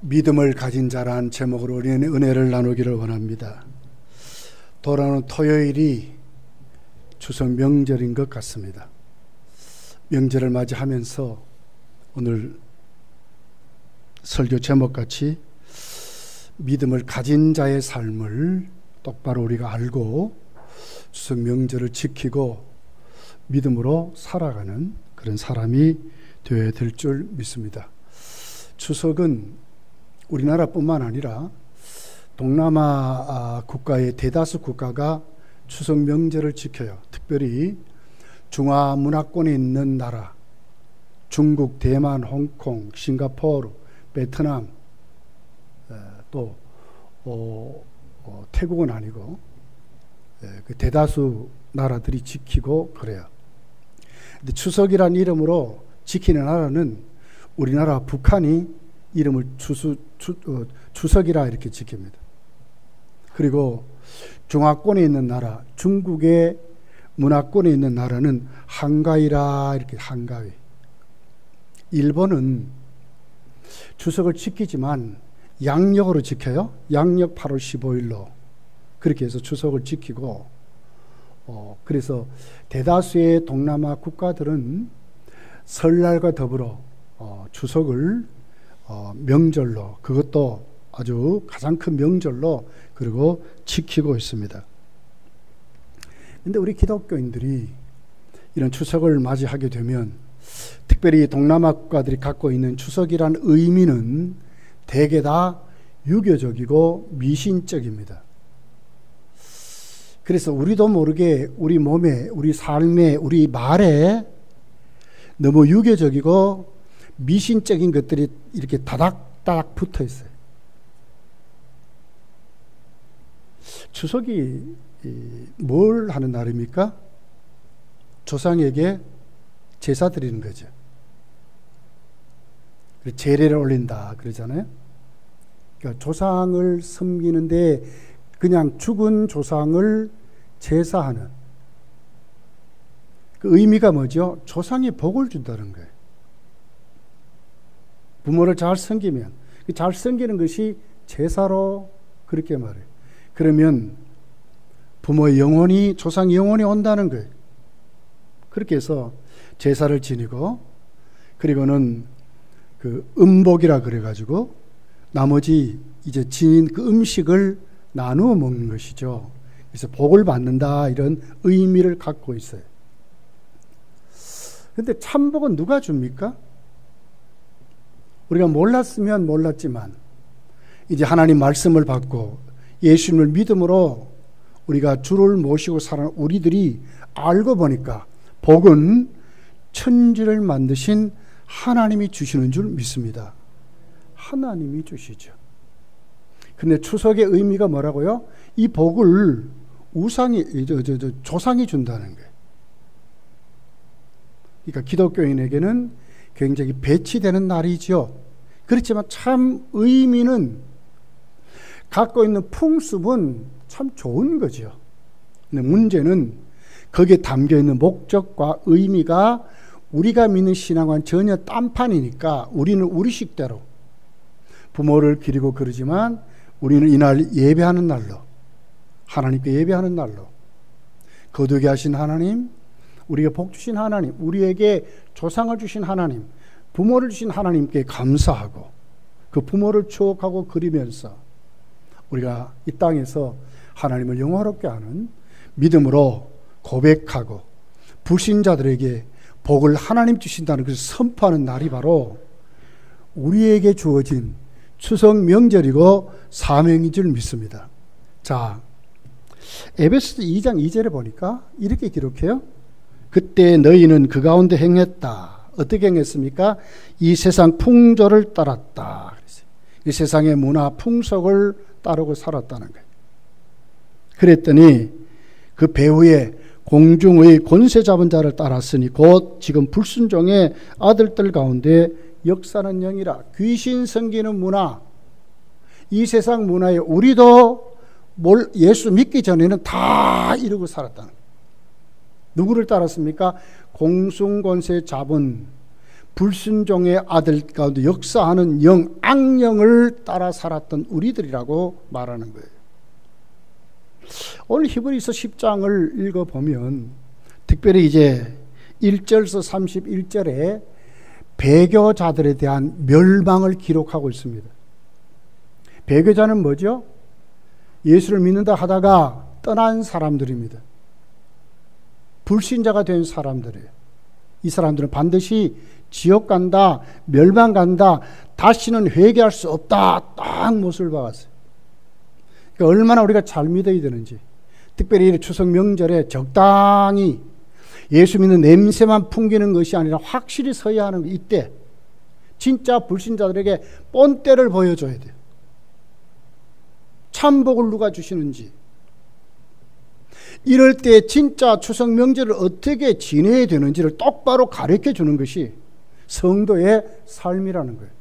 믿음을 가진 자란 제목으로 우리는 은혜를 나누기를 원합니다. 돌아오는 토요일이 추석 명절인 것 같습니다. 명절을 맞이하면서 오늘 설교 제목같이 믿음을 가진 자의 삶을 똑바로 우리가 알고 추석 명절을 지키고 믿음으로 살아가는 그런 사람이 되어야 될 줄 믿습니다. 추석은 우리나라뿐만 아니라 동남아 국가의 대다수 국가가 추석 명절을 지켜요. 특별히 중화문화권에 있는 나라, 중국, 대만, 홍콩, 싱가포르, 베트남, 또 태국은 아니고 그 대다수 나라들이 지키고 그래요. 근데 추석이란 이름으로 지키는 나라는 우리나라 북한이 이름을 추석이라 이렇게 지킵니다. 그리고 중화권에 있는 나라, 중국의 문화권에 있는 나라는 한가위라 이렇게 한가위. 일본은 추석을 지키지만 양력으로 지켜요. 양력 8월 15일로 그렇게 해서 추석을 지키고 그래서 대다수의 동남아 국가들은 설날과 더불어 추석을 명절로, 그것도 아주 가장 큰 명절로 그리고 지키고 있습니다. 그런데 우리 기독교인들이 이런 추석을 맞이하게 되면 특별히 동남아 국가들이 갖고 있는 추석이란 의미는 대개 다 유교적이고 미신적입니다. 그래서 우리도 모르게 우리 몸에, 우리 삶에, 우리 말에 너무 유교적이고 미신적인 것들이 이렇게 다닥다닥 붙어 있어요. 추석이 뭘 하는 날입니까? 조상에게 제사 드리는 거죠. 제례를 올린다 그러잖아요. 그러니까 조상을 섬기는데 그냥 죽은 조상을 제사하는 그 의미가 뭐죠? 조상이 복을 준다는 거예요. 부모를 잘 섬기면, 잘 섬기는 것이 제사로 그렇게 말해요. 그러면 부모의 영혼이, 조상의 영혼이 온다는 거예요. 그렇게 해서 제사를 지니고, 그리고는 그 음복이라 그래가지고 나머지 이제 지닌 그 음식을 나누어 먹는 것이죠. 그래서 복을 받는다 이런 의미를 갖고 있어요. 근데 참복은 누가 줍니까? 우리가 몰랐으면 몰랐지만 이제 하나님 말씀을 받고 예수님을 믿음으로 우리가 주를 모시고 살아가는 우리들이 알고 보니까 복은 천지를 만드신 하나님이 주시는 줄 믿습니다. 하나님이 주시죠. 근데 추석의 의미가 뭐라고요? 이 복을 조상이 준다는 거예요. 그러니까 기독교인에게는 굉장히 배치되는 날이죠. 그렇지만 참 의미는, 갖고 있는 풍습은 참 좋은 거죠. 근데 문제는 거기에 담겨 있는 목적과 의미가 우리가 믿는 신앙과는 전혀 딴판이니까 우리는 우리 식대로 부모를 기리고 그러지만 우리는 이날 예배하는 날로, 하나님께 예배하는 날로, 거두게 하신 하나님, 우리에게 복 주신 하나님, 우리에게 조상을 주신 하나님, 부모를 주신 하나님께 감사하고 그 부모를 추억하고 그리면서 우리가 이 땅에서 하나님을 영화롭게 하는 믿음으로 고백하고 불신자들에게 복을 하나님 주신다는 것을 선포하는 날이 바로 우리에게 주어진 추석 명절이고 사명인 줄 믿습니다. 자, 에베소서 2장 2절에 보니까 이렇게 기록해요. 그때 너희는 그 가운데 행했다. 어떻게 행했습니까? 이 세상 풍조를 따랐다. 이 세상의 문화 풍속을 따르고 살았다는 거예요. 그랬더니 그 배후에 공중의 권세 잡은 자를 따랐으니 곧 지금 불순종의 아들들 가운데 역사는 영이라. 귀신 섬기는 문화, 이 세상 문화에 우리도 예수 믿기 전에는 다 이러고 살았다는 거예요. 누구를 따랐습니까? 공중권세 잡은 불순종의 아들 가운데 역사하는 영, 악령을 따라 살았던 우리들이라고 말하는 거예요. 오늘 히브리서 10장을 읽어보면 특별히 이제 1절에서 31절에 배교자들에 대한 멸망을 기록하고 있습니다. 배교자는 뭐죠? 예수를 믿는다 하다가 떠난 사람들입니다. 불신자가 된 사람들이에요. 이 사람들은 반드시 지옥 간다, 멸망 간다, 다시는 회개할 수 없다, 딱 못을 박았어요. 그러니까 얼마나 우리가 잘 믿어야 되는지, 특별히 추석 명절에 적당히 예수 믿는 냄새만 풍기는 것이 아니라 확실히 서야 하는 이때 진짜 불신자들에게 본때를 보여줘야 돼요. 참복을 누가 주시는지. 이럴 때 진짜 추석 명절을 어떻게 지내야 되는지를 똑바로 가르쳐 주는 것이 성도의 삶이라는 거예요.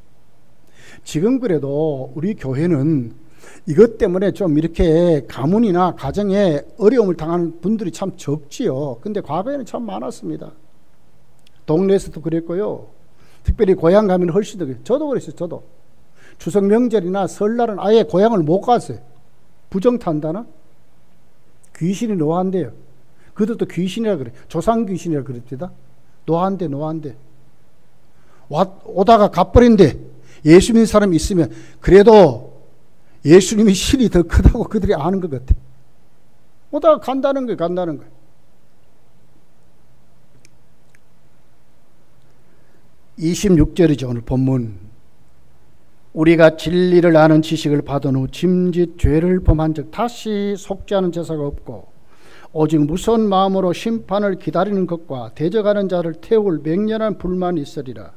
지금 그래도 우리 교회는 이것 때문에 좀 이렇게 가문이나 가정에 어려움을 당하는 분들이 참 적지요. 근데 과거에는 참 많았습니다. 동네에서도 그랬고요. 특별히 고향 가면 훨씬 더 그래요. 저도 그랬어요. 저도 추석 명절이나 설날은 아예 고향을 못 갔어요. 부정 탄다나? 귀신이 노한대요. 그들도 귀신이라 그래. 조상 귀신이라 그랬대다. 노한대. 오다가 가버린데 예수 믿는 사람이 있으면 그래도 예수님이 신이 더 크다고 그들이 아는 것 같아. 오다가 간다는 거예요. 26절이죠. 오늘 본문. 우리가 진리를 아는 지식을 받은 후 짐짓 죄를 범한 즉 다시 속지 않은 제사가 없고 오직 무서운 마음으로 심판을 기다리는 것과 대적하는 자를 태울 맹렬한 불만이 있으리라.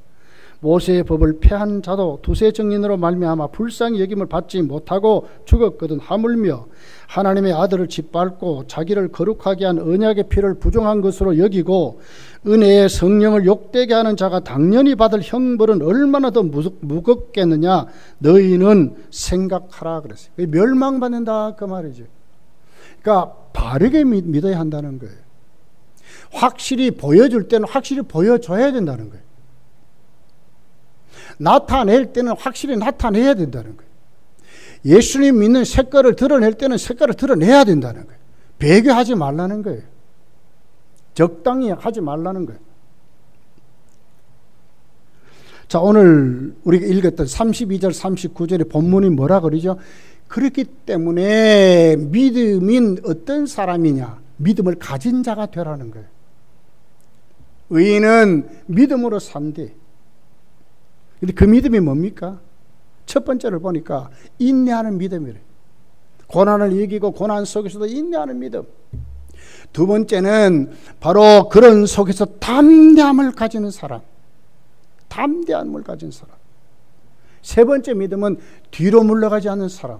모세의 법을 폐한 자도 두세 증인으로 말미암아 불쌍히 여김을 받지 못하고 죽었거든. 하물며 하나님의 아들을 짓밟고 자기를 거룩하게 한 언약의 피를 부정한 것으로 여기고 은혜의 성령을 욕되게 하는 자가 당연히 받을 형벌은 얼마나 더 무겁겠느냐 너희는 생각하라 그랬어요. 멸망받는다 그 말이죠. 그러니까 바르게 믿어야 한다는 거예요. 확실히 보여줄 때는 확실히 보여줘야 된다는 거예요. 나타낼 때는 확실히 나타내야 된다는 거예요. 예수님 믿는 색깔을 드러낼 때는 색깔을 드러내야 된다는 거예요. 배교하지 말라는 거예요. 적당히 하지 말라는 거예요. 자, 오늘 우리가 읽었던 32절 39절의 본문이 뭐라 그러죠? 그렇기 때문에 믿음인 어떤 사람이냐? 믿음을 가진 자가 되라는 거예요. 의인은 믿음으로 산대. 근데 그 믿음이 뭡니까? 첫 번째를 보니까 인내하는 믿음이래. 고난을 이기고 고난 속에서도 인내하는 믿음. 두 번째는 바로 그런 속에서 담대함을 가지는 사람. 담대함을 가진 사람. 세 번째 믿음은 뒤로 물러가지 않는 사람.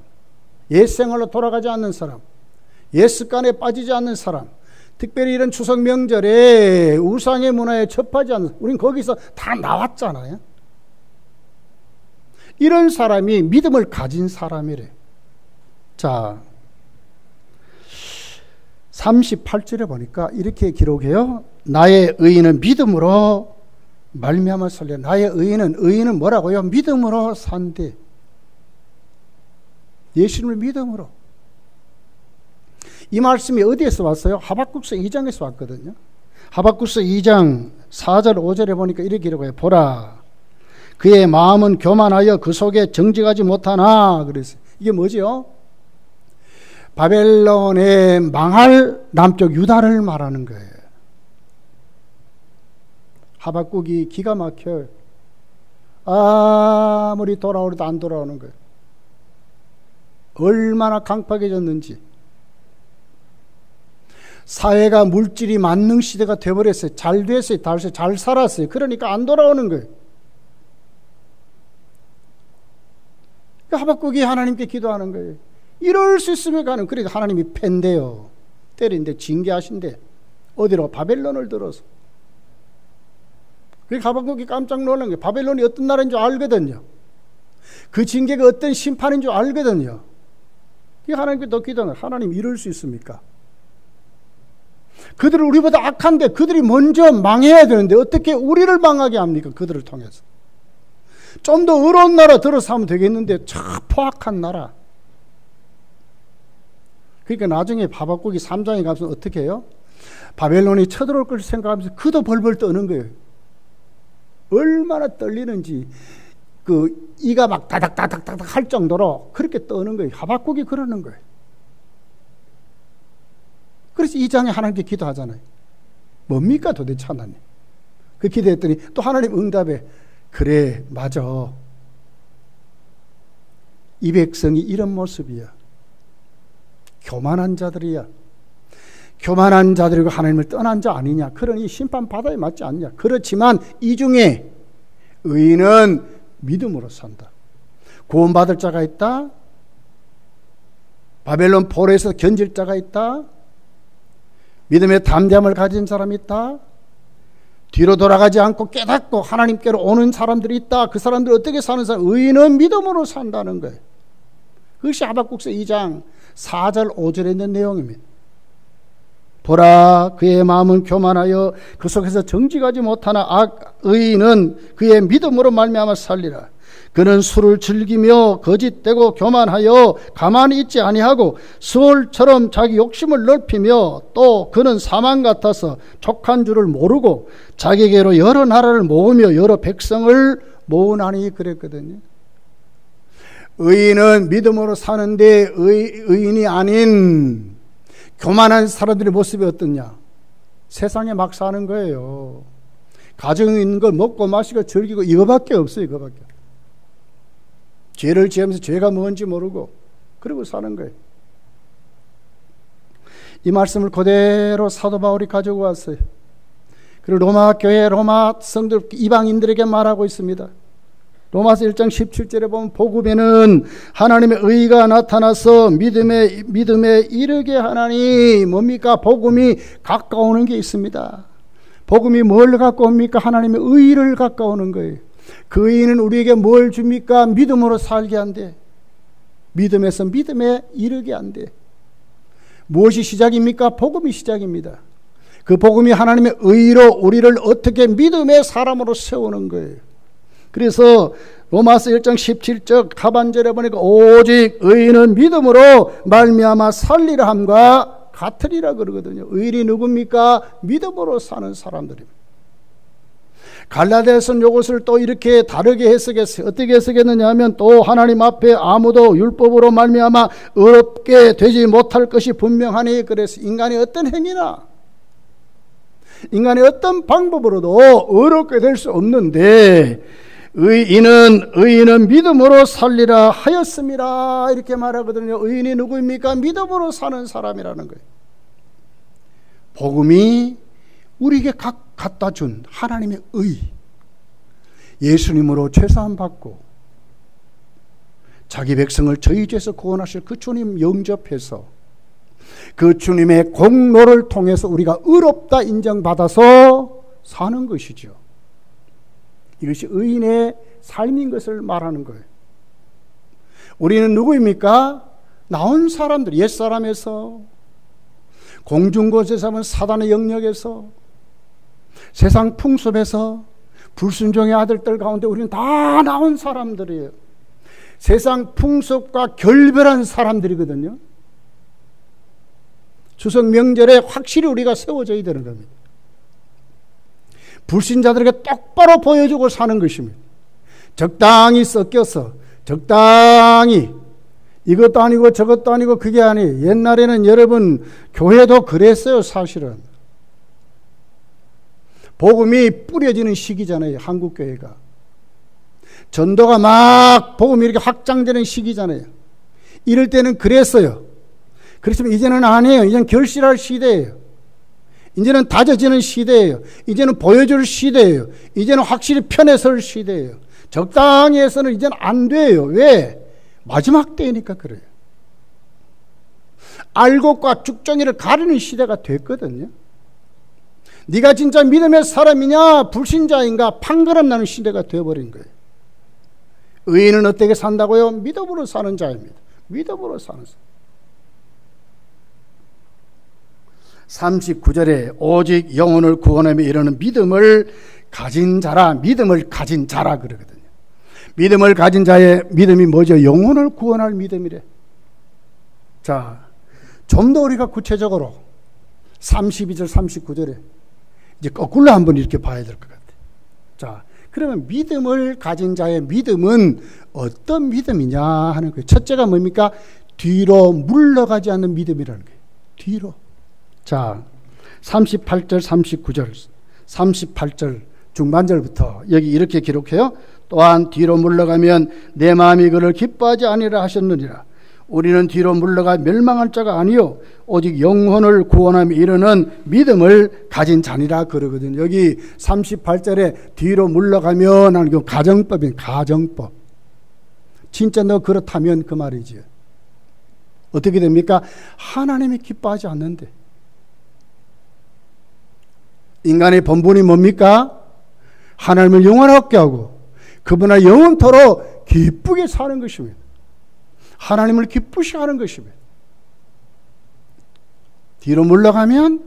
옛 생활로 돌아가지 않는 사람. 옛 습관에 빠지지 않는 사람. 특별히 이런 추석 명절에 우상의 문화에 접하지 않는, 우린 거기서 다 나왔잖아요. 이런 사람이 믿음을 가진 사람이래. 자, 38절에 보니까 이렇게 기록해요. 나의 의인은 믿음으로 말미암아 살려. 나의 의인은 뭐라고요? 믿음으로 산대. 예수님을 믿음으로. 이 말씀이 어디에서 왔어요? 하박국서 2장에서 왔거든요. 하박국서 2장 4절 5절에 보니까 이렇게 기록해요. 보라, 그의 마음은 교만하여 그 속에 정직하지 못하나. 그랬어요. 이게 뭐죠? 바벨론의 망할 남쪽 유다를 말하는 거예요. 하박국이 기가 막혀요. 아무리 돌아오려도 안 돌아오는 거예요. 얼마나 강팍해졌는지. 사회가 물질이 만능 시대가 되어버렸어요. 잘 됐어요. 잘 살았어요. 그러니까 안 돌아오는 거예요. 하박국이 하나님께 기도하는 거예요. 이럴 수 있으면 가는. 그러니까 하나님이 팬대요. 때린데 징계하신대. 어디로? 바벨론을 들어서. 그러니까 하박국이 깜짝 놀란 거예요. 바벨론이 어떤 나라인 줄 알거든요. 그 징계가 어떤 심판인 줄 알거든요. 하나님께 더 기도하는 거예요. 하나님 이럴 수 있습니까? 그들은 우리보다 악한데 그들이 먼저 망해야 되는데 어떻게 우리를 망하게 합니까? 그들을 통해서. 좀 더 의로운 나라 들어서면 되겠는데 참 포악한 나라. 그러니까 나중에 하박국이 3장에 가서 어떻게 해요? 바벨론이 쳐들어올 것을 생각하면서 그도 벌벌 떠는 거예요. 얼마나 떨리는지 그 이가 막 다닥다닥다닥 할 정도로 그렇게 떠는 거예요. 하박국이 그러는 거예요. 그래서 2장에 하나님께 기도하잖아요. 뭡니까 도대체 하나님? 그 기도했더니 또 하나님 응답에 그래 맞아. 이 백성이 이런 모습이야. 교만한 자들이야. 교만한 자들이고 하나님을 떠난 자 아니냐. 그러니 심판받아야 맞지 않냐. 그렇지만 이 중에 의인은 믿음으로 산다. 구원받을 자가 있다. 바벨론 포로에서 견질 자가 있다. 믿음의 담대함을 가진 사람이 있다. 뒤로 돌아가지 않고 깨닫고 하나님께로 오는 사람들이 있다. 그 사람들 어떻게 사는 사람? 의인은 믿음으로 산다는 거예요. 그것이 하박국서 2장 4절 5절에 있는 내용입니다. 보라 그의 마음은 교만하여 그 속에서 정직하지 못하나 의인은 그의 믿음으로 말미암아 살리라. 그는 술을 즐기며 거짓되고 교만하여 가만히 있지 아니하고 스올처럼 자기 욕심을 넓히며 또 그는 사망 같아서 족한 줄을 모르고 자기에게로 여러 나라를 모으며 여러 백성을 모으나니 그랬거든요. 의인은 믿음으로 사는데 의인이 아닌 교만한 사람들의 모습이 어떠냐? 세상에 막 사는 거예요. 가정에 있는 걸 먹고 마시고 즐기고 이거밖에 없어요. 이거밖에. 죄를 지으면서 죄가 뭔지 모르고 그러고 사는 거예요. 이 말씀을 그대로 사도 바울이 가지고 왔어요. 그리고 로마 교회 로마 성들 이방인들에게 말하고 있습니다. 로마서 1장 17절에 보면 복음에는 하나님의 의가 나타나서 믿음에 이르게 하나니 뭡니까? 복음이 가까우는 게 있습니다. 복음이 뭘 갖고 옵니까? 하나님의 의를 가까우는 거예요. 그 의는 우리에게 뭘 줍니까? 믿음으로 살게 한대. 믿음에서 믿음에 이르게 한대. 무엇이 시작입니까? 복음이 시작입니다. 그 복음이 하나님의 의로 우리를 어떻게 믿음의 사람으로 세우는 거예요. 그래서 로마서 1장 17절 하반절에 보니까 오직 의인은 믿음으로 말미암아 살리라 함과 같으리라 그러거든요. 의인이 누굽니까? 믿음으로 사는 사람들입니다. 갈라디아서는 이것을 또 이렇게 다르게 해석했어요. 어떻게 해석했느냐 하면 또 하나님 앞에 아무도 율법으로 말미암아 의롭게 되지 못할 것이 분명하니 그래서 인간의 어떤 행위나 인간의 어떤 방법으로도 의롭게 될 수 없는데 의인은 믿음으로 살리라 하였습니다. 이렇게 말하거든요. 의인이 누구입니까? 믿음으로 사는 사람이라는 거예요. 복음이 우리에게 갖다 준 하나님의 의, 예수님으로 죄사함 받고 자기 백성을 저희 죄에서 구원하실 그 주님 영접해서 그 주님의 공로를 통해서 우리가 의롭다 인정받아서 사는 것이죠. 이것이 의인의 삶인 것을 말하는 거예요. 우리는 누구입니까? 나온 사람들, 옛사람에서 공중곳에서 하면 사단의 영역에서 세상 풍습에서 불순종의 아들들 가운데 우리는 다 나온 사람들이에요. 세상 풍습과 결별한 사람들이거든요. 추석 명절에 확실히 우리가 세워져야 되는 겁니다. 불신자들에게 똑바로 보여주고 사는 것입니다. 적당히 섞여서 적당히 이것도 아니고 저것도 아니고 그게 아니에요. 옛날에는 여러분 교회도 그랬어요. 사실은 복음이 뿌려지는 시기잖아요. 한국교회가 전도가 막 복음이 이렇게 확장되는 시기잖아요. 이럴 때는 그랬어요. 그렇지만 이제는 아니에요. 이제는 결실할 시대예요. 이제는 다져지는 시대예요. 이제는 보여줄 시대예요. 이제는 확실히 편에 설 시대예요. 적당히 해서는 이제는 안 돼요. 왜? 마지막 때니까 그래요. 알곡과 죽정이를 가르는 시대가 됐거든요. 네가 진짜 믿음의 사람이냐 불신자인가 판가름 나는 시대가 되어버린 거예요. 의인은 어떻게 산다고요? 믿음으로 사는 자입니다. 믿음으로 사는 자. 39절에 오직 영혼을 구원하며 이르는 믿음을 가진 자라, 믿음을 가진 자라 그러거든요. 믿음을 가진 자의 믿음이 뭐죠? 영혼을 구원할 믿음이래. 자, 좀 더 우리가 구체적으로 32절 39절에 이제 거꾸로 한번 이렇게 봐야 될 것 같아요. 자, 그러면 믿음을 가진 자의 믿음은 어떤 믿음이냐 하는 거예요. 첫째가 뭡니까? 뒤로 물러가지 않는 믿음이라는 거예요. 뒤로. 자, 38절 39절 38절 중반절부터 여기 이렇게 기록해요. 또한 뒤로 물러가면 내 마음이 그를 기뻐하지 아니라 하셨느니라. 우리는 뒤로 물러가 멸망할 자가 아니요 오직 영혼을 구원하며 이르는 믿음을 가진 자니라 그러거든요. 여기 38절에 뒤로 물러가면 하는 그 가정법인 가정법. 진짜 너 그렇다면 그 말이지. 어떻게 됩니까? 하나님이 기뻐하지 않는데. 인간의 본분이 뭡니까? 하나님을 영원하게 하고 그분을 영원토록 기쁘게 사는 것입니다. 하나님을 기쁘시게 하는 것입니다. 뒤로 물러가면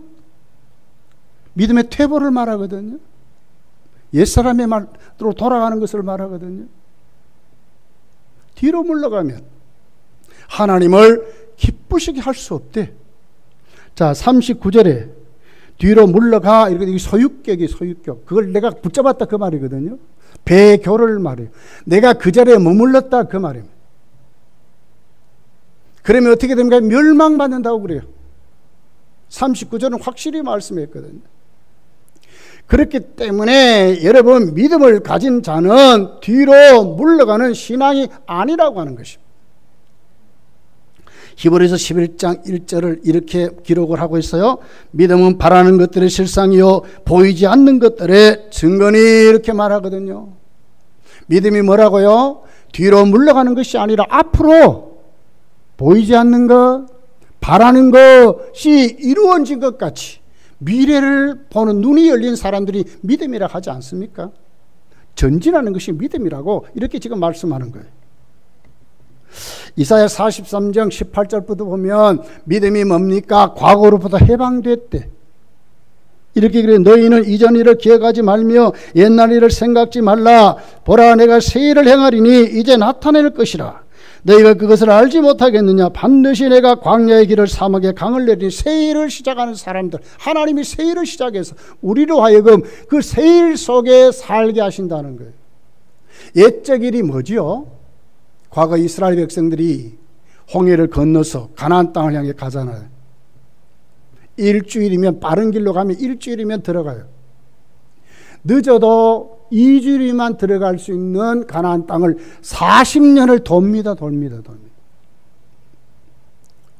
믿음의 퇴보를 말하거든요. 옛사람의 말로 돌아가는 것을 말하거든요. 뒤로 물러가면 하나님을 기쁘시게 할 수 없대. 자, 39절에 뒤로 물러가 이렇게 소유격이 소유격. 그걸 내가 붙잡았다 그 말이거든요. 배교를 말해요. 내가 그 자리에 머물렀다 그 말입니다. 그러면 어떻게 됩니까? 멸망받는다고 그래요. 39절은 확실히 말씀했거든요. 그렇기 때문에 여러분 믿음을 가진 자는 뒤로 물러가는 신앙이 아니라고 하는 것입니다. 히브리서 11장 1절을 이렇게 기록을 하고 있어요. 믿음은 바라는 것들의 실상이요 보이지 않는 것들의 증거니 이렇게 말하거든요. 믿음이 뭐라고요? 뒤로 물러가는 것이 아니라 앞으로 보이지 않는 것, 바라는 것이 이루어진 것 같이 미래를 보는 눈이 열린 사람들이 믿음이라 하지 않습니까? 전진하는 것이 믿음이라고 이렇게 지금 말씀하는 거예요. 이사야 43장 18절부터 보면 믿음이 뭡니까? 과거로부터 해방됐대. 이렇게 그래. 너희는 이전 일을 기억하지 말며 옛날 일을 생각지 말라. 보라 내가 새 일을 행하리니 이제 나타낼 것이라. 너희가 그것을 알지 못하겠느냐? 반드시 내가 광야의 길을 사막에 강을 내리니 새 일을 시작하는 사람들, 하나님이 새 일을 시작해서 우리로 하여금 그 새 일 속에 살게 하신다는 거예요. 옛적 일이 뭐지요? 과거 이스라엘 백성들이 홍해를 건너서 가나안 땅을 향해 가잖아요. 일주일이면, 빠른 길로 가면 일주일이면 들어가요. 늦어도 2주일이면 들어갈 수 있는 가나안 땅을 40년을 돕니다.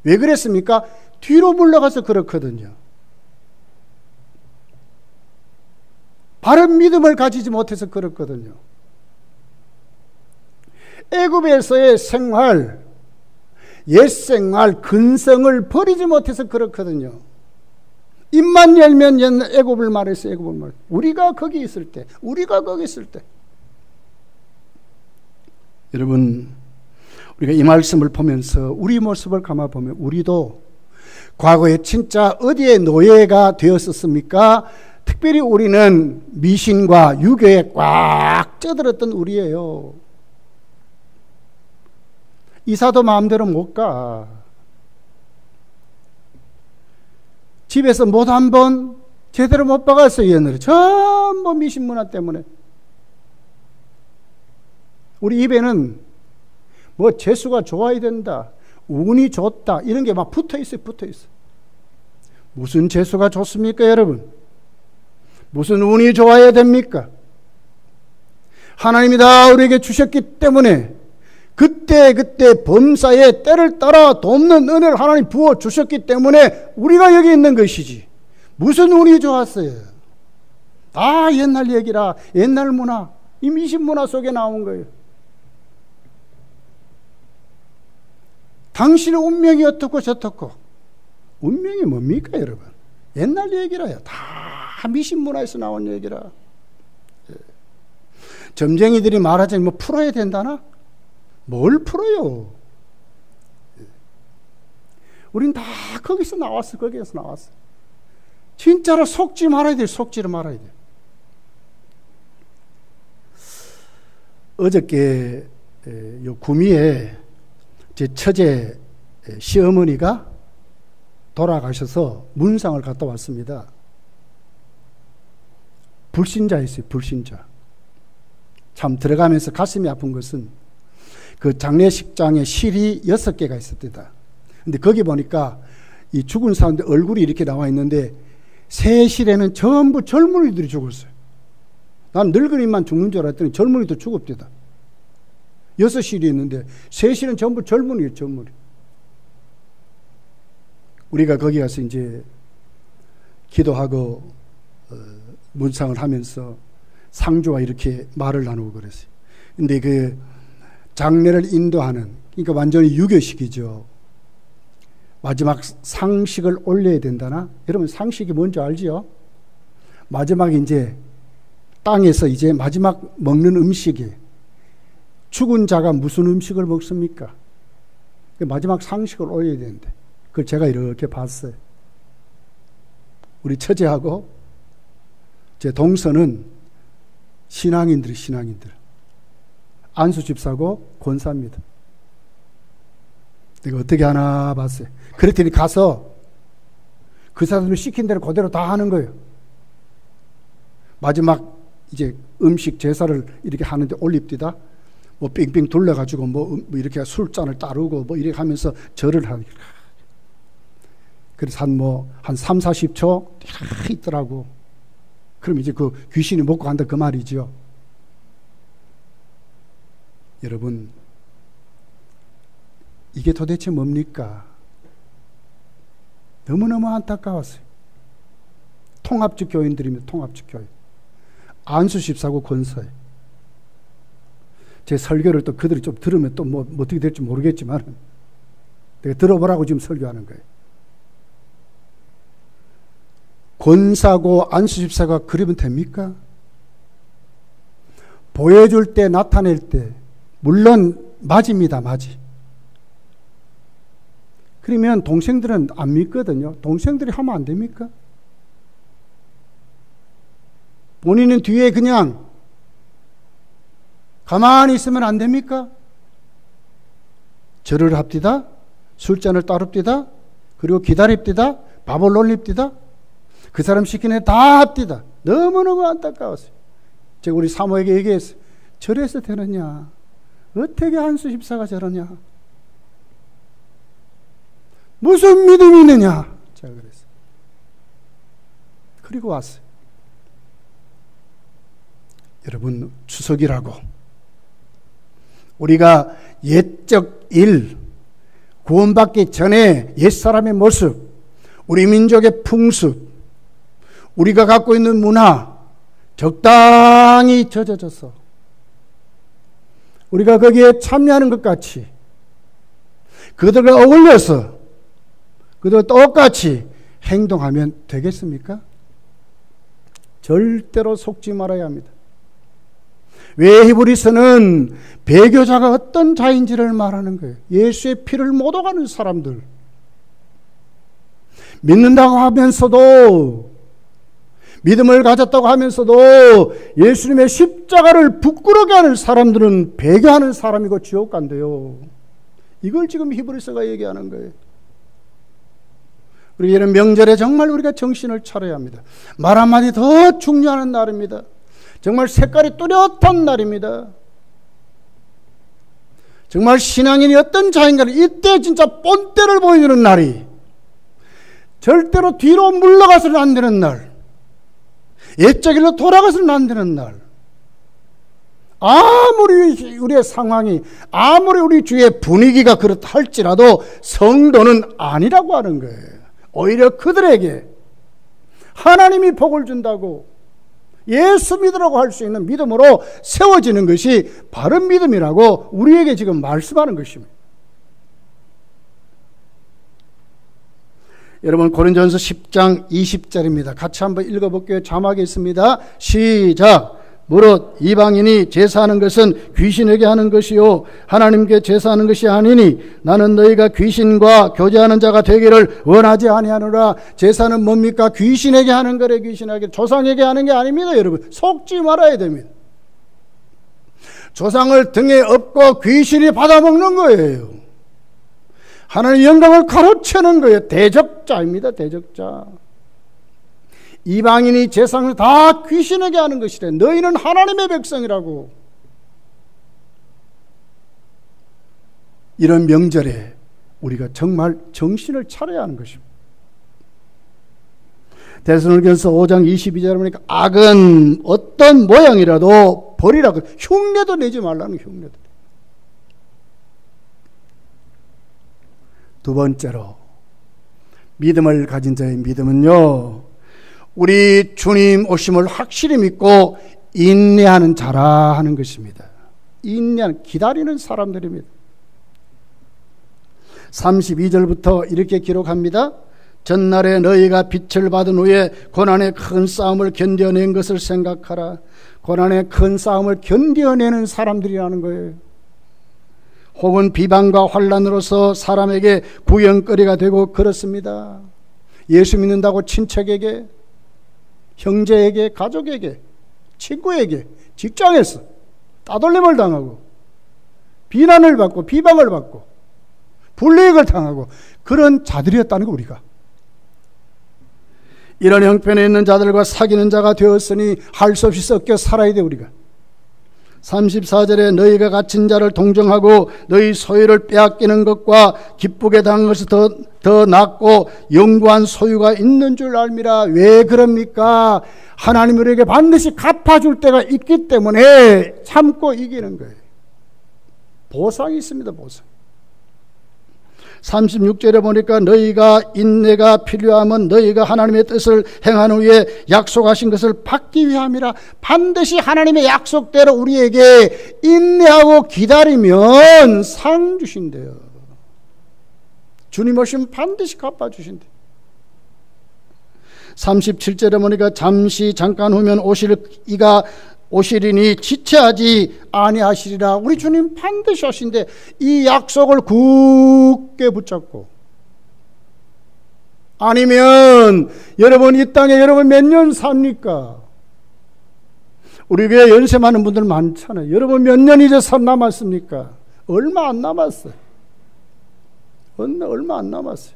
왜 그랬습니까? 뒤로 물러가서 그렇거든요. 바른 믿음을 가지지 못해서 그렇거든요. 애굽에서의 생활, 옛생활, 근성을 버리지 못해서 그렇거든요. 입만 열면 옛날 애굽을 말했어요. 애굽을 말했어요. 우리가 거기 있을 때, 우리가 거기 있을 때. 여러분, 우리가 이 말씀을 보면서 우리 모습을 감아보면 우리도 과거에 진짜 어디에 노예가 되었었습니까? 특별히 우리는 미신과 유교에 꽉 쪄들었던 우리예요. 이사도 마음대로 못 가. 집에서 못 한 번 제대로 못 박았어요. 옛날에 전부 미신문화 때문에. 우리 입에는 뭐 재수가 좋아야 된다, 운이 좋다 이런 게 막 붙어있어요. 무슨 재수가 좋습니까 여러분? 무슨 운이 좋아야 됩니까? 하나님이 다 우리에게 주셨기 때문에 그때 범사에 때를 따라 돕는 은혜를 하나님 부어주셨기 때문에 우리가 여기 있는 것이지. 무슨 운이 좋았어요? 다 옛날 얘기라. 옛날 문화, 이 미신문화 속에 나온 거예요. 당신의 운명이 어떻고 저떻고. 운명이 뭡니까 여러분? 옛날 얘기라요. 다 미신문화에서 나온 얘기라. 점쟁이들이 말하자면 뭐 풀어야 된다나? 뭘 풀어요? 우린 다 거기서 나왔어. 진짜로 속지 말아야 돼요. 속지를 말아야 돼요. 어저께 요 구미에 제 처제 시어머니가 돌아가셔서 문상을 갔다 왔습니다. 불신자였어요. 불신자. 참 들어가면서 가슴이 아픈 것은 그 장례식장에 실이 6개가 있었대다. 근데 거기 보니까 이 죽은 사람들 얼굴이 이렇게 나와 있는데 세 실에는 전부 젊은이들이 죽었어요. 난 늙은이만 죽는 줄 알았더니 젊은이도 죽었대다. 6실이 있는데 세 실은 전부 젊은이에요. 젊은이. 우리가 거기 가서 이제 기도하고 문상을 하면서 상주와 이렇게 말을 나누고 그랬어요. 근데 그 장례를 인도하는, 그러니까 완전히 유교식이죠. 마지막 상식을 올려야 된다나? 여러분 상식이 뭔지 알지요? 마지막에 이제 땅에서 이제 마지막 먹는 음식이, 죽은 자가 무슨 음식을 먹습니까? 마지막 상식을 올려야 되는데 그걸 제가 이렇게 봤어요. 우리 처제하고 제 동서는 신앙인들. 안수 집사고 권사입니다. 내가 어떻게 하나 봤어요. 그랬더니 가서 그 사람들이 시킨 대로 그대로 다 하는 거예요. 마지막 이제 음식 제사를 이렇게 하는데 올립디다. 뭐 빙빙 둘러가지고 뭐 이렇게 술잔을 따르고 뭐 이렇게 하면서 절을 하는. 그래서 한 3, 40초 있더라고. 그럼 이제 그 귀신이 먹고 간다 그 말이죠. 여러분, 이게 도대체 뭡니까? 너무너무 안타까웠어요. 통합적 교인들이면 통합적 교인. 안수집사고 권사예요. 제 설교를 또 그들이 좀 들으면 또 뭐 어떻게 될지 모르겠지만 내가 들어보라고 지금 설교하는 거예요. 권사고 안수집사가 그러면 됩니까? 보여줄 때 나타낼 때 물론 맞입니다. 맞이. 그러면 동생들은 안 믿거든요. 동생들이 하면 안 됩니까? 본인은 뒤에 그냥 가만히 있으면 안 됩니까? 절을 합디다. 술잔을 따릅디다. 그리고 기다립디다. 밥을 올립디다. 그 사람 시키는 다 합디다. 너무너무 안타까웠어요. 제가 우리 사모에게 얘기했어요. 저래서 되느냐? 어떻게 한수 집사가 저러냐? 무슨 믿음이 있느냐? 제가 그랬어요. 그리고 왔어요. 여러분, 추석이라고 우리가 옛적 일, 구원받기 전에 옛사람의 모습, 우리 민족의 풍습, 우리가 갖고 있는 문화 적당히 젖어져서 우리가 거기에 참여하는 것 같이 그들과 어울려서 그들과 똑같이 행동하면 되겠습니까? 절대로 속지 말아야 합니다. 왜 히브리서는 배교자가 어떤 자인지를 말하는 거예요. 예수의 피를 못 오가는 사람들, 믿는다고 하면서도, 믿음을 가졌다고 하면서도 예수님의 십자가를 부끄럽게 하는 사람들은 배교하는 사람이고 지옥 간대요. 이걸 지금 히브리서가 얘기하는 거예요. 우리 이런 명절에 정말 우리가 정신을 차려야 합니다. 말 한마디 더 중요한 날입니다. 정말 색깔이 뚜렷한 날입니다. 정말 신앙인이 어떤 자인가를 이때 진짜 본때를 보여주는 날이, 절대로 뒤로 물러가서는 안 되는 날, 옛적 길로 돌아가서는 안 되는 날. 아무리 우리의 상황이, 아무리 우리 주위의 분위기가 그렇다 할지라도 성도는 아니라고 하는 거예요. 오히려 그들에게 하나님이 복을 준다고 예수 믿으라고 할 수 있는 믿음으로 세워지는 것이 바른 믿음이라고 우리에게 지금 말씀하는 것입니다. 여러분, 고린도전서 10장 20절입니다. 같이 한번 읽어볼게요. 자막에 있습니다. 시작. 무릇 이방인이 제사하는 것은 귀신에게 하는 것이요 하나님께 제사하는 것이 아니니 나는 너희가 귀신과 교제하는 자가 되기를 원하지 아니하노라. 제사는 뭡니까? 귀신에게 하는 거래. 귀신에게, 조상에게 하는 게 아닙니다. 여러분, 속지 말아야 됩니다. 조상을 등에 업고 귀신이 받아먹는 거예요. 하나님의 영광을 가로채는 거예요. 대적자입니다. 대적자. 이방인이 제사를 다 귀신에게 하는 것이래. 너희는 하나님의 백성이라고. 이런 명절에 우리가 정말 정신을 차려야 하는 것입니다. 데살로니가서 5장 22절에 보니까 악은 어떤 모양이라도 버리라고. 흉내도 내지 말라는, 흉내도. 두 번째로, 믿음을 가진 자의 믿음은요, 우리 주님 오심을 확실히 믿고 인내하는 자라 하는 것입니다. 인내하는, 기다리는 사람들입니다. 32절부터 이렇게 기록합니다. 전날에 너희가 빛을 받은 후에 고난의 큰 싸움을 견뎌낸 것을 생각하라. 고난의 큰 싸움을 견뎌내는 사람들이라는 거예요. 혹은 비방과 환난으로서 사람에게 구경거리가 되고 그렇습니다. 예수 믿는다고 친척에게, 형제에게, 가족에게, 친구에게, 직장에서 따돌림을 당하고 비난을 받고 비방을 받고 불이익을 당하고 그런 자들이었다는 거. 우리가 이런 형편에 있는 자들과 사귀는 자가 되었으니 할 수 없이 섞여 살아야 돼. 우리가 34절에 너희가 갇힌 자를 동정하고 너희 소유를 빼앗기는 것과 기쁘게 당한 것이 더 낫고 영구한 소유가 있는 줄 알미라. 왜 그럽니까? 하나님 우리에게 반드시 갚아줄 때가 있기 때문에 참고 이기는 거예요. 보상이 있습니다. 보상. 36절에 보니까 너희가 인내가 필요하면 너희가 하나님의 뜻을 행한 후에 약속하신 것을 받기 위함이라. 반드시 하나님의 약속대로 우리에게 인내하고 기다리면 상 주신대요. 주님 오시면 반드시 갚아주신대요. 37절에 보니까 잠깐 후면 오시리니 지체하지 아니하시리라. 우리 주님 반드시 하신데 이 약속을 굳게 붙잡고, 아니면 여러분 이 땅에 여러분 몇 년 삽니까? 우리 교회 연세 많은 분들 많잖아요. 여러분 몇 년 이제 남았습니까? 얼마 안 남았어요. 얼마 안 남았어요.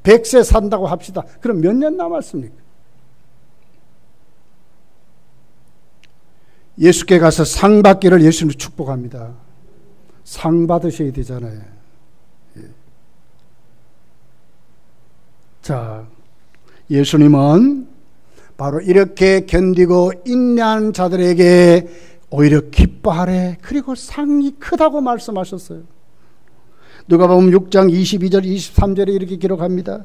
100세 산다고 합시다. 그럼 몇 년 남았습니까? 예수께 가서 상 받기를 예수님 축복합니다. 상 받으셔야 되잖아요. 예. 자, 예수님은 바로 이렇게 견디고 인내하는 자들에게 오히려 기뻐하래. 그리고 상이 크다고 말씀하셨어요. 누가복음 6장 22절 23절에 이렇게 기록합니다.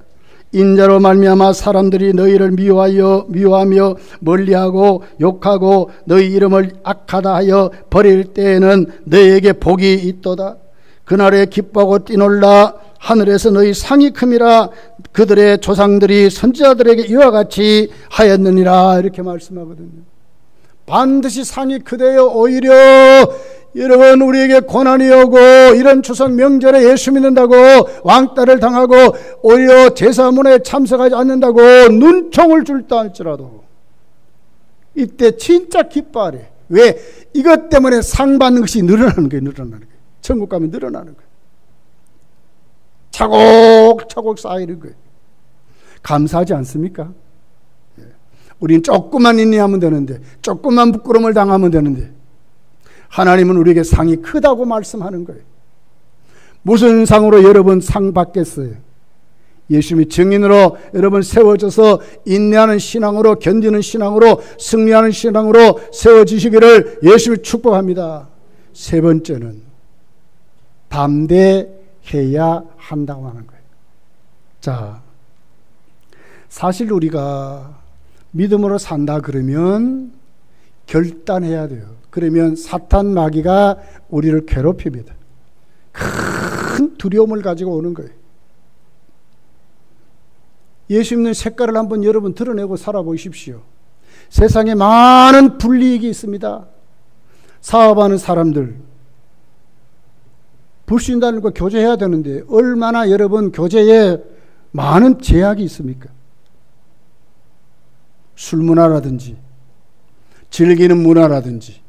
인자로 말미암아 사람들이 너희를 미워하며 멀리하고 욕하고 너희 이름을 악하다 하여 버릴 때에는 너희에게 복이 있도다. 그날에 기뻐하고 뛰놀라. 하늘에서 너희 상이 큼이라. 그들의 조상들이 선지자들에게 이와 같이 하였느니라. 이렇게 말씀하거든요. 반드시 상이 크대요. 오히려 여러분 우리에게 고난이 오고 이런 추석 명절에 예수 믿는다고 왕따를 당하고 오히려 제사문에 참석하지 않는다고 눈총을 줄다 할지라도 이때 진짜 기뻐하래. 왜? 이것 때문에 상 받는 것이 늘어나는 거예요. 늘어나는 거예요. 천국 가면 늘어나는 거예요. 차곡차곡 쌓이는 거예요. 감사하지 않습니까? 우린 조금만 인내하면 되는데, 조금만 부끄러움을 당하면 되는데, 하나님은 우리에게 상이 크다고 말씀하는 거예요. 무슨 상으로 여러분 상 받겠어요? 예수님이 증인으로 여러분 세워져서 인내하는 신앙으로, 견디는 신앙으로, 승리하는 신앙으로 세워지시기를 예수님이 축복합니다. 세 번째는 담대해야 한다고 하는 거예요. 자, 사실 우리가 믿음으로 산다 그러면 결단해야 돼요. 그러면 사탄 마귀가 우리를 괴롭힙니다. 큰 두려움을 가지고 오는 거예요. 예수 믿는 색깔을 한번 여러분 드러내고 살아보십시오. 세상에 많은 불이익이 있습니다. 사업하는 사람들, 불신자들과 교제해야 되는데 얼마나 여러분 교제에 많은 제약이 있습니까? 술 문화라든지 즐기는 문화라든지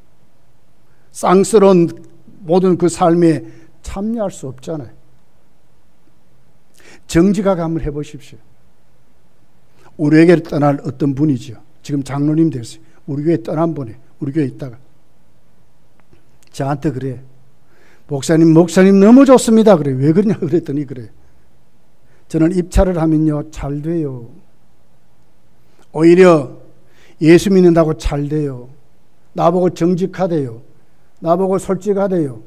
쌍스러운 모든 그 삶에 참여할 수 없잖아요. 정직하게 한번 해보십시오. 우리에게 떠날 어떤 분이죠. 지금 장로님 됐어요. 우리 교회 떠난 분이 우리 교회에 있다가 저한테 그래. 목사님 너무 좋습니다. 그래. 왜 그러냐 그랬더니 그래. 저는 입찰을 하면요 잘 돼요. 오히려 예수 믿는다고 잘 돼요. 나보고 정직하대요. 나보고 솔직하대요.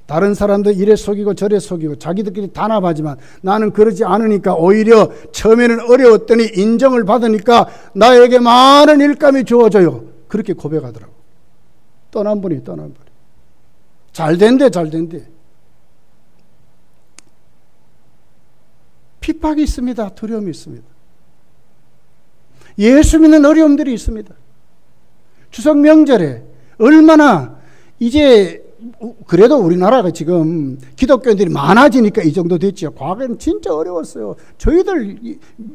다른 사람들 이래 속이고 저래 속이고 자기들끼리 단합하지만 나는 그러지 않으니까 오히려 처음에는 어려웠더니 인정을 받으니까 나에게 많은 일감이 주어져요. 그렇게 고백하더라고. 떠난 분이. 잘 된대. 핍박이 있습니다. 두려움이 있습니다. 예수 믿는 어려움들이 있습니다. 추석 명절에 얼마나 이제 그래도 우리나라가 지금 기독교인들이 많아지니까 이 정도 됐죠. 과거에는 진짜 어려웠어요. 저희들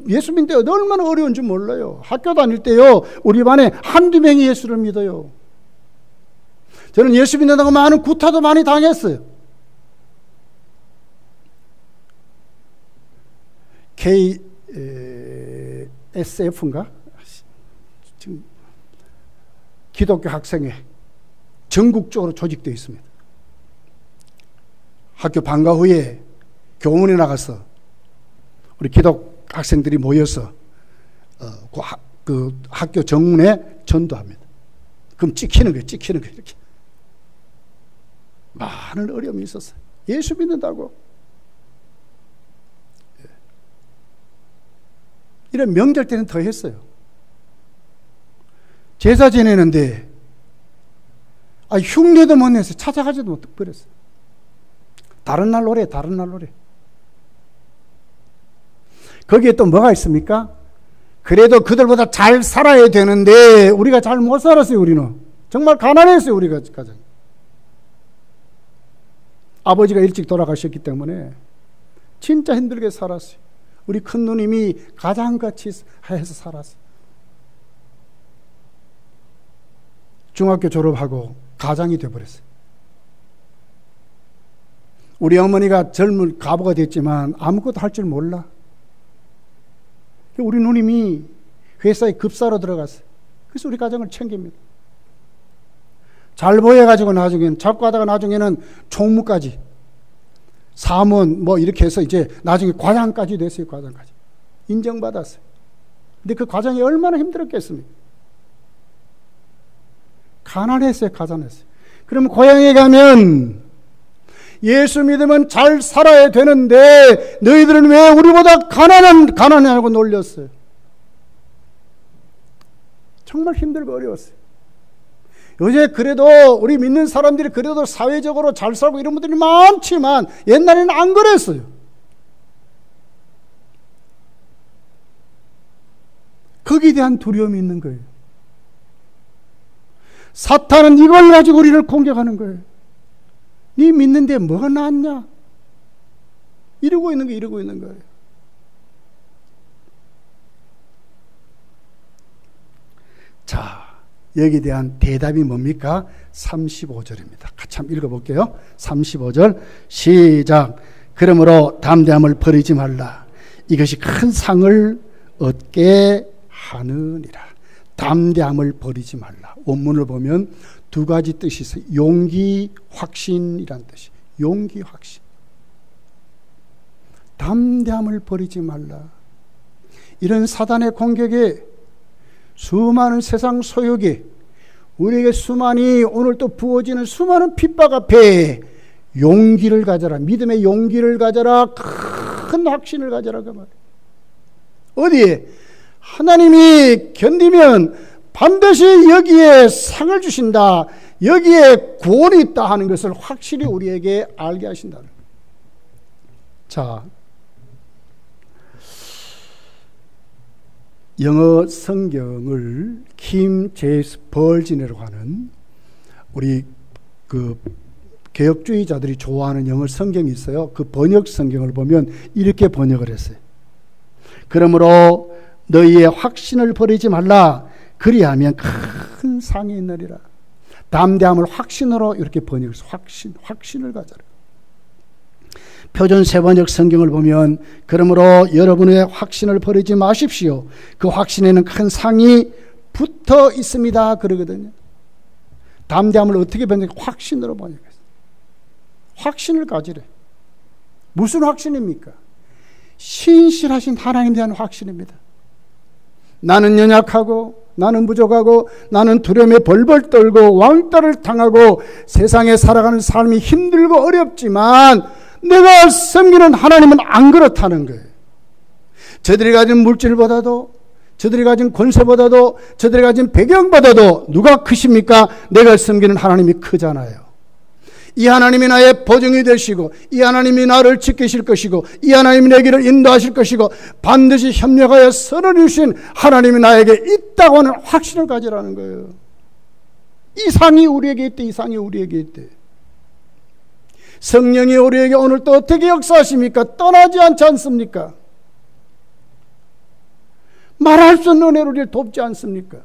예수 믿을 때 얼마나 어려운 줄 몰라요. 학교 다닐 때요 우리 반에 한두 명이 예수를 믿어요. 저는 예수 믿는다고 많은 구타도 많이 당했어요. KSF인가? 지금 기독교 학생회 전국적으로 조직되어 있습니다. 학교 방과 후에 교문에 나가서 우리 기독 학생들이 모여서 그 학교 정문에 전도합니다. 그럼 찍히는 거예요. 이렇게. 많은 어려움이 있었어요. 예수 믿는다고. 이런 명절 때는 더 했어요. 제사 지내는데 흉내도 못 내서 찾아가지도 못 버렸어요. 다른 날 노래. 거기에 또 뭐가 있습니까? 그래도 그들보다 잘 살아야 되는데 우리가 잘 못 살았어요. 우리는 정말 가난했어요. 우리가 가장. 아버지가 일찍 돌아가셨기 때문에 진짜 힘들게 살았어요. 우리 큰 누님이 가장같이 해서 살았어요. 중학교 졸업하고 가장이 되어버렸어요. 우리 어머니가 젊은 가부가 됐지만 아무것도 할 줄 몰라. 우리 누님이 회사에 급사로 들어갔어요. 그래서 우리 가정을 챙깁니다. 잘 보여가지고 나중에는 자꾸 하다가 나중에는 총무까지 사무원 이렇게 해서 이제 나중에 과장까지 됐어요. 과장까지 인정받았어요. 근데 그 과장이 얼마나 힘들었겠습니까? 가난했어요. 그러면 고향에 가면 예수 믿으면 잘 살아야 되는데 너희들은 왜 우리보다 가난하냐고 놀렸어요. 정말 힘들고 어려웠어요. 요새 그래도 우리 믿는 사람들이 그래도 사회적으로 잘 살고 이런 분들이 많지만 옛날에는 안 그랬어요. 거기에 대한 두려움이 있는 거예요. 사탄은 이걸 가지고 우리를 공격하는 거예요. 네 믿는데 뭐가 낫냐? 이러고 있는 거예요. 자, 여기에 대한 대답이 뭡니까? 35절입니다. 같이 한번 읽어볼게요. 35절 시작. 그러므로 담대함을 버리지 말라. 이것이 큰 상을 얻게 하느니라. 담대함을 버리지 말라. 원문을 보면 두 가지 뜻이 있어요. 용기, 확신이란 뜻이. 용기, 확신. 담대함을 버리지 말라. 이런 사단의 공격에 수많은 세상 소욕에 우리에게 수많이 오늘 또 부어지는 수많은 핍박 앞에 용기를 가져라. 믿음의 용기를 가져라. 큰 확신을 가져라. 그 말이에요. 어디에? 하나님이 견디면 반드시 여기에 상을 주신다. 여기에 구원이 있다 하는 것을 확실히 우리에게 알게 하신다는 거예요. 자, 영어 성경을 킴 제이스 벌진이라고 하는 우리 그 개혁주의자들이 좋아하는 영어 성경이 있어요. 그 번역 성경을 보면 이렇게 번역을 했어요. 그러므로 너희의 확신을 버리지 말라. 그리하면 큰 상이 있느리라. 담대함을 확신으로 이렇게 번역해서 확신을 가져라. 표준 세번역 성경을 보면 그러므로 여러분의 확신을 버리지 마십시오. 그 확신에는 큰 상이 붙어 있습니다. 그러거든요. 담대함을 어떻게 번역해? 확신으로 번역했어요. 확신을 가지래. 무슨 확신입니까? 신실하신 하나님에 대한 확신입니다. 나는 연약하고 나는 부족하고 나는 두려움에 벌벌 떨고 왕따를 당하고 세상에 살아가는 삶이 힘들고 어렵지만 내가 섬기는 하나님은 안 그렇다는 거예요. 저들이 가진 물질보다도 저들이 가진 권세보다도 저들이 가진 배경보다도 누가 크십니까? 내가 섬기는 하나님이 크잖아요. 이 하나님이 나의 보증이 되시고 이 하나님이 나를 지키실 것이고 이 하나님이 내 길을 인도하실 것이고 반드시 협력하여 선을 주신 하나님이 나에게 있다고 하는 확신을 가지라는 거예요. 이 상이 우리에게 있대. 이 상이 우리에게 있대. 성령이 우리에게 오늘 또 어떻게 역사하십니까? 떠나지 않지 않습니까? 말할 수 없는 은혜로 우리를 돕지 않습니까?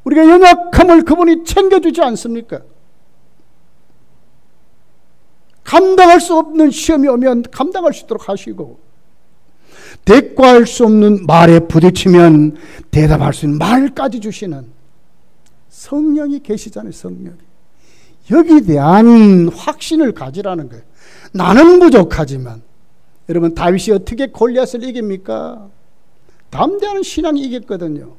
우리가 연약함을 그분이 챙겨주지 않습니까? 감당할 수 없는 시험이 오면 감당할 수 있도록 하시고 대꾸할 수 없는 말에 부딪히면 대답할 수 있는 말까지 주시는 성령이 계시잖아요. 성령이. 여기에 대한 확신을 가지라는 거예요. 나는 부족하지만 여러분 다윗이 어떻게 골리앗을 이깁니까? 담대한 신앙이 이겼거든요.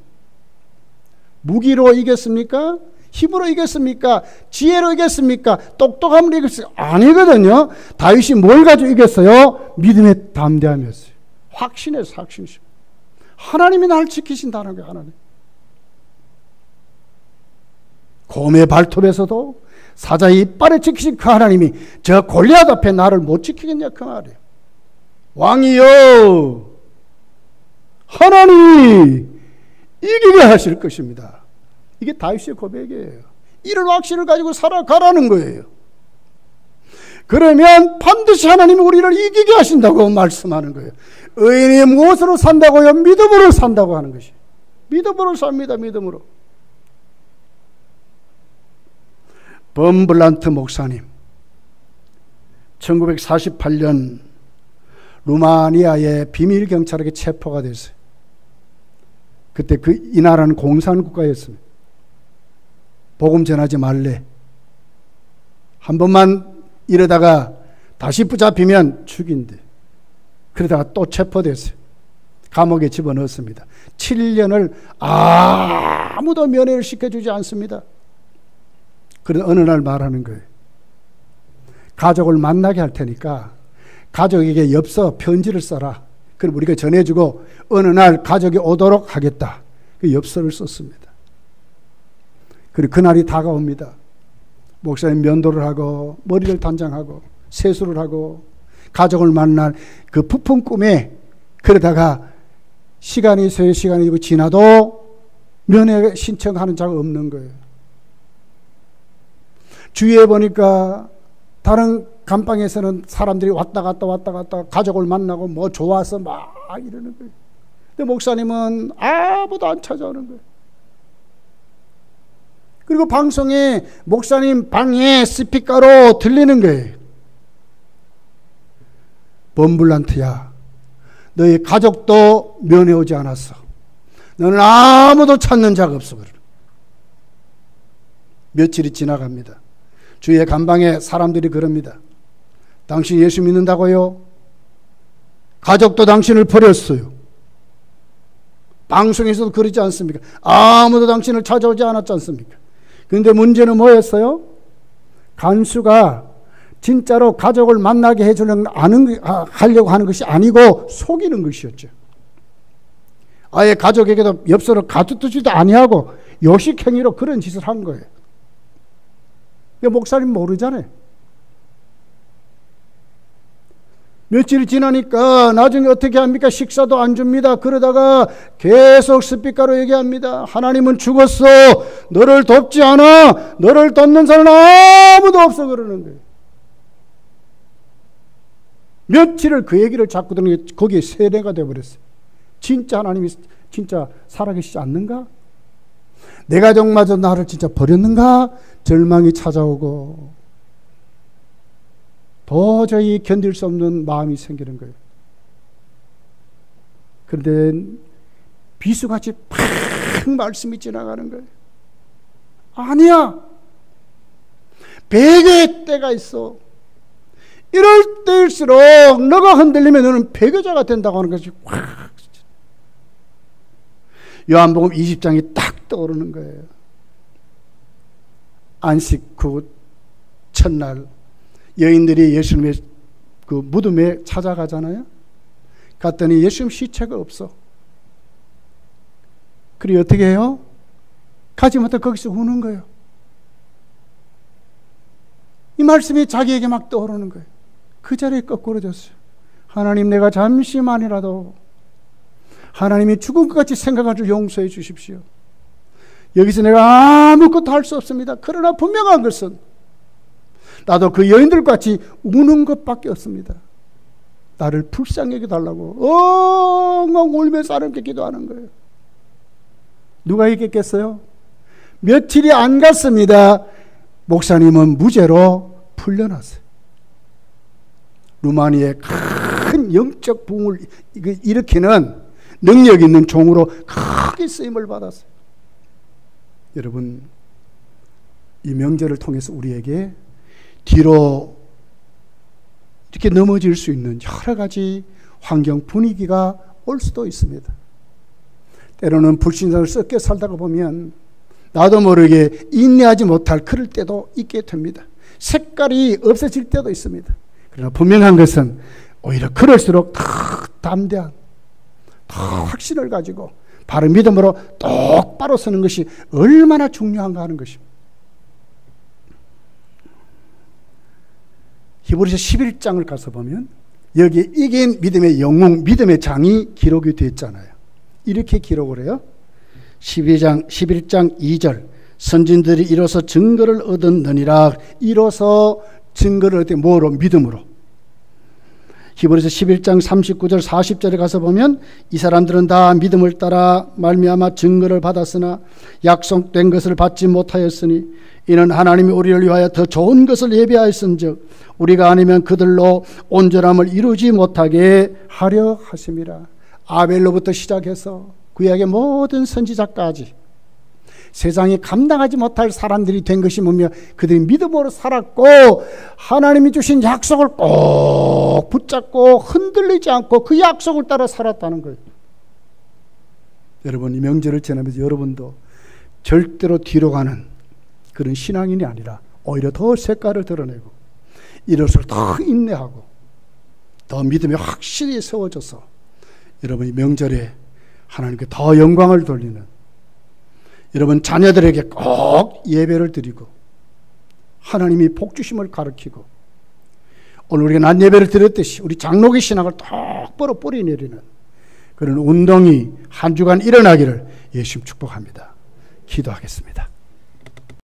무기로 이겼습니까? 힘으로 이겼습니까? 지혜로 이겼습니까? 똑똑함으로 이겼어요? 아니거든요. 다윗이 뭘 가지고 이겼어요? 믿음의 담대함이었어요. 확신에서 확신이죠. 하나님이 나를 지키신다는 거예요. 하나님. 곰의 발톱에서도 사자의 이빨에 지키신 그 하나님이 저 골리앗 앞에 나를 못 지키겠냐 그 말이에요. 왕이여 하나님이 이기게 하실 것입니다. 이게 다윗의 고백이에요. 이런 확신을 가지고 살아가라는 거예요. 그러면 반드시 하나님이 우리를 이기게 하신다고 말씀하는 거예요. 의인이 무엇으로 산다고요? 믿음으로 산다고 하는 것이. 믿음으로 삽니다. 믿음으로. 범블란트 목사님 1948년 루마니아의 비밀경찰에게 체포가 됐어요. 그때 이 나라는 공산국가였습니다. 복음 전하지 말래. 한 번만 이러다가 다시 붙잡히면 죽인대. 그러다가 또 체포됐어요. 감옥에 집어넣었습니다. 7년을 아무도 면회를 시켜주지 않습니다. 그런 어느 날 말하는 거예요. 가족을 만나게 할 테니까 가족에게 엽서 편지를 써라. 그럼 우리가 전해주고 어느 날 가족이 오도록 하겠다. 그 엽서를 썼습니다. 그리고 그날이 다가옵니다. 목사님 면도를 하고 머리를 단장하고 세수를 하고 가족을 만날 그 부푼 꿈에 그러다가 시간이 지나도 면회 신청하는 자가 없는 거예요. 주위에 보니까 다른 감방에서는 사람들이 왔다 갔다 가족을 만나고 뭐 좋아서 막 이러는 거예요. 근데 목사님은 아무도 안 찾아오는 거예요. 그리고 방송에 목사님 방에 스피커로 들리는 거예요. 범블란트야, 너희 가족도 면회 오지 않았어. 너는 아무도 찾는 자가 없어. 며칠이 지나갑니다. 주위의 감방에 사람들이 그럽니다. 당신 예수 믿는다고요? 가족도 당신을 버렸어요. 방송에서도 그러지 않습니까? 아무도 당신을 찾아오지 않았지 않습니까? 그런데 문제는 뭐였어요? 간수가 진짜로 가족을 만나게 하려고 하는 것이 아니고 속이는 것이었죠. 아예 가족에게도 엽서를 가두지도 아니하고 요식행위로 그런 짓을 한 거예요. 목사님 모르잖아요. 며칠이 지나니까 나중에 어떻게 합니까? 식사도 안 줍니다. 그러다가 계속 스피커로 얘기합니다. 하나님은 죽었어. 너를 돕지 않아. 너를 돕는 사람은 아무도 없어. 그러는 거예요. 며칠을 그 얘기를 자꾸 들으니 거기에 세뇌가 되어버렸어요. 진짜 하나님이 진짜 살아계시지 않는가? 내 가족마저 나를 진짜 버렸는가? 절망이 찾아오고 도저히 견딜 수 없는 마음이 생기는 거예요. 그런데 비수같이 팍 말씀이 지나가는 거예요. 아니야. 배교의 때가 있어. 이럴 때일수록 너가 흔들리면 너는 배교자가 된다고 하는 것이 확 요한복음 20장이 딱 떠오르는 거예요. 안식 후 첫날 여인들이 예수님의 그 무덤에 찾아가잖아요. 갔더니 예수님 시체가 없어. 그리고 어떻게 해요? 가지 못해 거기서 우는 거예요. 이 말씀이 자기에게 막 떠오르는 거예요. 그 자리에 거꾸로졌어요. 하나님, 내가 잠시만이라도 하나님이 죽은 것 같이 생각할 줄 용서해 주십시오. 여기서 내가 아무것도 할 수 없습니다. 그러나 분명한 것은 나도 그 여인들 같이 우는 것밖에 없습니다. 나를 불쌍히 여겨달라고 엉엉 울면서 하나님께 기도하는 거예요. 누가 있겠겠어요? 며칠이 안 갔습니다. 목사님은 무죄로 풀려났어요. 루마니아의 큰 영적 부흥을 일으키는 능력 있는 종으로 크게 쓰임을 받았어요. 여러분, 이 명절을 통해서 우리에게 뒤로 이렇게 넘어질 수 있는 여러 가지 환경 분위기가 올 수도 있습니다. 때로는 불신자를 썩게 살다가 보면 나도 모르게 인내하지 못할 그럴 때도 있게 됩니다. 색깔이 없어질 때도 있습니다. 그러나 분명한 것은 오히려 그럴수록 더 담대한, 더 확신을 가지고 바른 믿음으로 똑바로 서는 것이 얼마나 중요한가 하는 것입니다. 히브리서 11장을 가서 보면 여기에 이긴 믿음의 영웅, 믿음의 장이 기록이 되었잖아요. 이렇게 기록을 해요. 11장 2절 선진들이 이로써 증거를 얻었느니라. 이로써 증거를 얻은 뭐로? 믿음으로. 히브리서 11장 39절 40절에 가서 보면 이 사람들은 다 믿음을 따라 말미암아 증거를 받았으나 약속된 것을 받지 못하였으니 이는 하나님이 우리를 위하여 더 좋은 것을 예비하였은즉 우리가 아니면 그들로 온전함을 이루지 못하게 하려 하심이라. 아벨로부터 시작해서 구약의 모든 선지자까지 세상이 감당하지 못할 사람들이 된 것이 뭐며 그들이 믿음으로 살았고 하나님이 주신 약속을 꼭 붙잡고 흔들리지 않고 그 약속을 따라 살았다는 거예요. 여러분, 이 명절을 지나면서 여러분도 절대로 뒤로 가는 그런 신앙인이 아니라 오히려 더 색깔을 드러내고 이럴수록 더 인내하고 더 믿음이 확실히 세워져서 여러분이 명절에 하나님께 더 영광을 돌리는 여러분 자녀들에게 꼭 예배를 드리고 하나님이 복주심을 가르치고 오늘 우리가 낮 예배를 드렸듯이 우리 장로교 신앙을 똑바로 뿌리 내리는 그런 운동이 한 주간 일어나기를 예수님 축복합니다. 기도하겠습니다.